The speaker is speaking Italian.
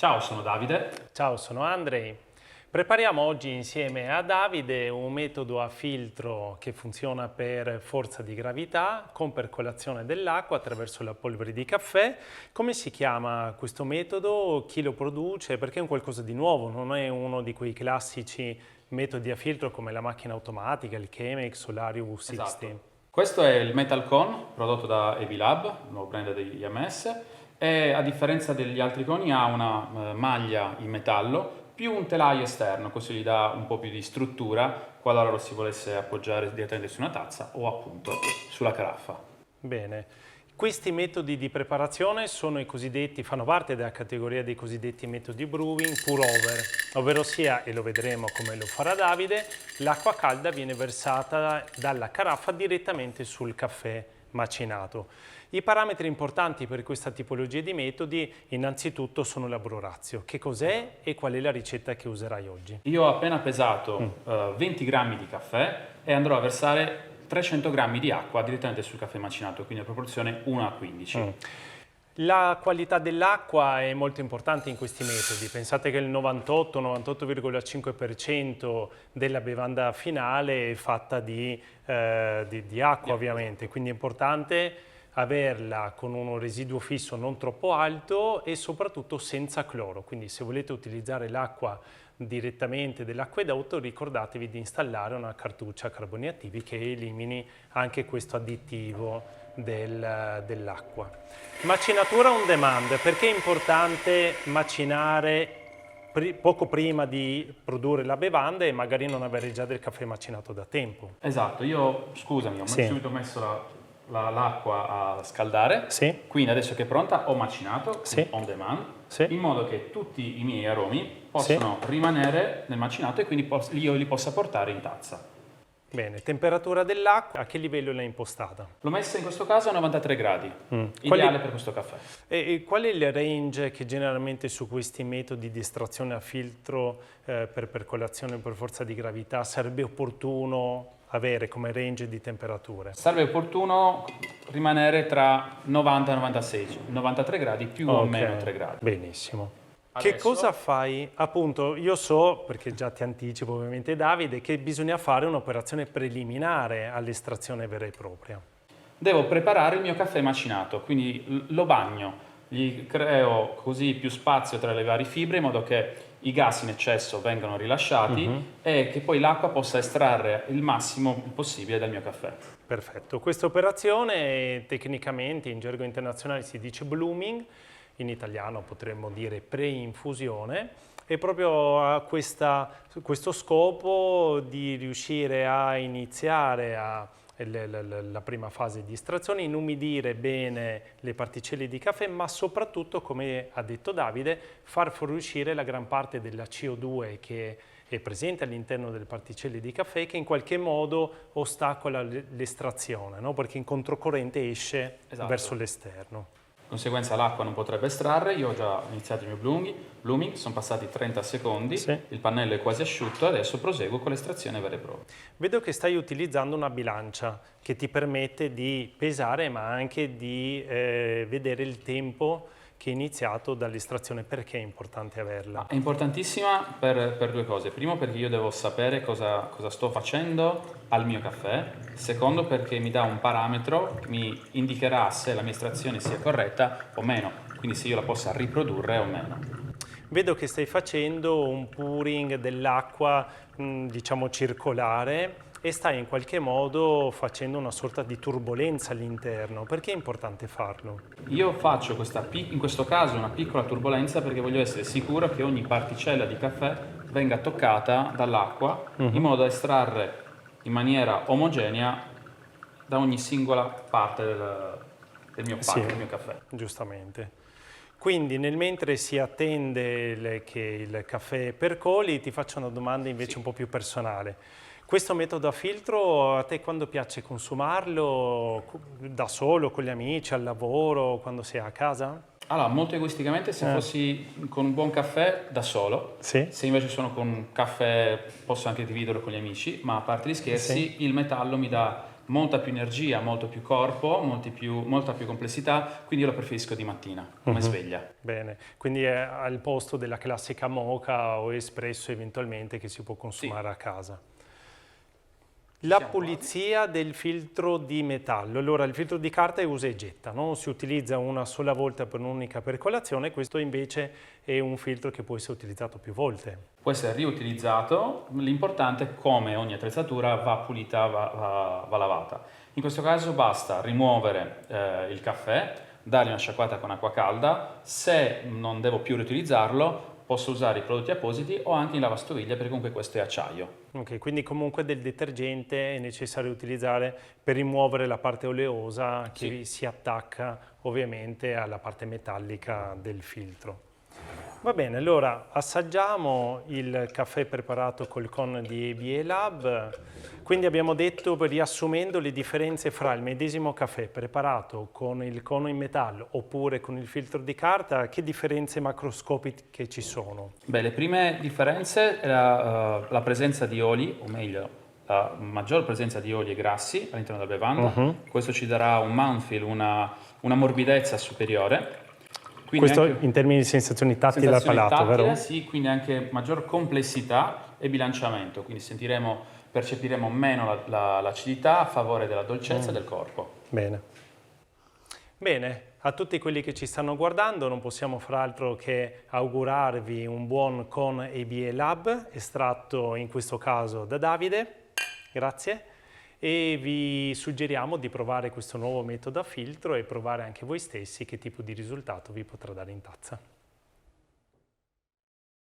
Ciao, sono Davide. Ciao, sono Andrei. Prepariamo oggi insieme a Davide un metodo a filtro che funziona per forza di gravità con percolazione dell'acqua attraverso la polvere di caffè. Come si chiama questo metodo? Chi lo produce? Perché è un qualcosa di nuovo, non è uno di quei classici metodi a filtro come la macchina automatica, il Chemex o l'Ario V60. Esatto. Questo è il Metal Cone prodotto da Evilab, il nuovo brand di IMS, e a differenza degli altri coni ha una maglia in metallo più un telaio esterno, così gli dà un po' più di struttura qualora lo si volesse appoggiare direttamente su una tazza o appunto sulla caraffa. Bene. Questi metodi di preparazione sono i cosiddetti, fanno parte della categoria dei cosiddetti metodi brewing pour over, ovvero sia, e lo vedremo come lo farà Davide, l'acqua calda viene versata dalla caraffa direttamente sul caffè macinato. I parametri importanti per questa tipologia di metodi innanzitutto sono la brew ratio. Che cos'è e qual è la ricetta che userai oggi? Io ho appena pesato 20 grammi di caffè e andrò a versare 300 grammi di acqua direttamente sul caffè macinato, quindi a proporzione 1 a 15. La qualità dell'acqua è molto importante in questi metodi. Pensate che il 98-98,5% della bevanda finale è fatta di acqua, ovviamente, quindi è importante averla con un residuo fisso non troppo alto e soprattutto senza cloro. Quindi se volete utilizzare l'acqua direttamente dell'acquedotto, ricordatevi di installare una cartuccia a carboni attivi che elimini anche questo additivo dell'acqua. Macinatura on demand. Perché è importante macinare poco prima di produrre la bevanda e magari non avere già del caffè macinato da tempo? Esatto, scusami, ho Sì. subito messo l'acqua a scaldare, Sì. quindi adesso che è pronta ho macinato, Sì. on demand, Sì. in modo che tutti i miei aromi possono rimanere nel macinato e quindi io li possa portare in tazza. Bene, temperatura dell'acqua, a che livello l'hai impostata? L'ho messa in questo caso a 93 gradi, ideale per questo caffè. E qual è il range che generalmente su questi metodi di estrazione a filtro per percolazione per forza di gravità sarebbe opportuno avere come range di temperature? Sarebbe opportuno rimanere tra 90 e 96, 93 gradi più o meno 3 gradi. Benissimo. Adesso, che cosa fai? Appunto, io so, perché già ti anticipo ovviamente Davide, che bisogna fare un'operazione preliminare all'estrazione vera e propria. devo preparare il mio caffè macinato, quindi lo bagno, gli creo così più spazio tra le varie fibre in modo che i gas in eccesso vengano rilasciati e che poi l'acqua possa estrarre il massimo possibile dal mio caffè. Perfetto, questa operazione tecnicamente in gergo internazionale si dice blooming, in italiano potremmo dire pre-infusione, e proprio a questo scopo di riuscire a iniziare la prima fase di estrazione, inumidire bene le particelle di caffè, ma soprattutto, come ha detto Davide, far fuoriuscire la gran parte della CO2 che è presente all'interno delle particelle di caffè, che in qualche modo ostacola l'estrazione, no? Perché in controcorrente esce verso l'esterno. Di conseguenza l'acqua non potrebbe estrarre, io ho già iniziato il mio blooming, sono passati 30 secondi, il pannello è quasi asciutto e adesso proseguo con l'estrazione vera e propria. Vedo che stai utilizzando una bilancia che ti permette di pesare ma anche di vedere il tempo che è iniziato dall'estrazione. Perché è importante averla? È importantissima per due cose. Primo, perché io devo sapere cosa sto facendo al mio caffè. Secondo, perché mi dà un parametro che mi indicherà se la mia estrazione sia corretta o meno, quindi se io la possa riprodurre o meno. Vedo che stai facendo un pouring dell'acqua, diciamo circolare, e stai in qualche modo facendo una sorta di turbolenza all'interno. Perché è importante farlo? Io faccio in questo caso una piccola turbolenza perché voglio essere sicuro che ogni particella di caffè venga toccata dall'acqua in modo da estrarre in maniera omogenea da ogni singola parte del mio pacco, del mio caffè. Giustamente. Quindi mentre si attende che il caffè percoli, ti faccio una domanda invece un po' più personale. Questo metodo a filtro, a te quando piace consumarlo? Da solo, con gli amici, al lavoro, quando sei a casa? Allora, molto egoisticamente, se fossi con un buon caffè da solo, se invece sono con un caffè posso anche dividerlo con gli amici, ma a parte gli scherzi, il metallo mi dà molta più energia, molto più corpo, molta più complessità, quindi io lo preferisco di mattina, come sveglia. Bene, quindi è al posto della classica moka o espresso eventualmente che si può consumare a casa. La pulizia del filtro di metallo. Allora, il filtro di carta è usa e getta, no? Si utilizza una sola volta per un'unica percolazione, questo invece è un filtro che può essere utilizzato più volte. Può essere riutilizzato, l'importante è come ogni attrezzatura va pulita, va lavata. In questo caso basta rimuovere il caffè, dargli una sciacquata con acqua calda, se non devo più riutilizzarlo posso usare i prodotti appositi o anche in lavastoviglie perché comunque questo è acciaio. Ok, quindi comunque del detergente è necessario utilizzare per rimuovere la parte oleosa che si attacca ovviamente alla parte metallica del filtro. Va bene, allora assaggiamo il caffè preparato col con di ABA Lab. Quindi abbiamo detto, riassumendo, le differenze fra il medesimo caffè preparato con il cono in metallo oppure con il filtro di carta, che differenze macroscopiche ci sono? Beh, le prime differenze è la presenza di oli, o meglio, la maggior presenza di oli e grassi all'interno della bevanda. Questo ci darà un mouthfeel, una morbidezza superiore. Quindi questo anche in termini di sensazioni tattili al palato, vero? Sì, quindi anche maggior complessità e bilanciamento, quindi percepiremo meno l'acidità a favore della dolcezza del corpo. Bene. Bene, a tutti quelli che ci stanno guardando non possiamo far altro che augurarvi un buon con ABA Lab, estratto in questo caso da Davide, grazie, e vi suggeriamo di provare questo nuovo metodo a filtro e provare anche voi stessi che tipo di risultato vi potrà dare in tazza.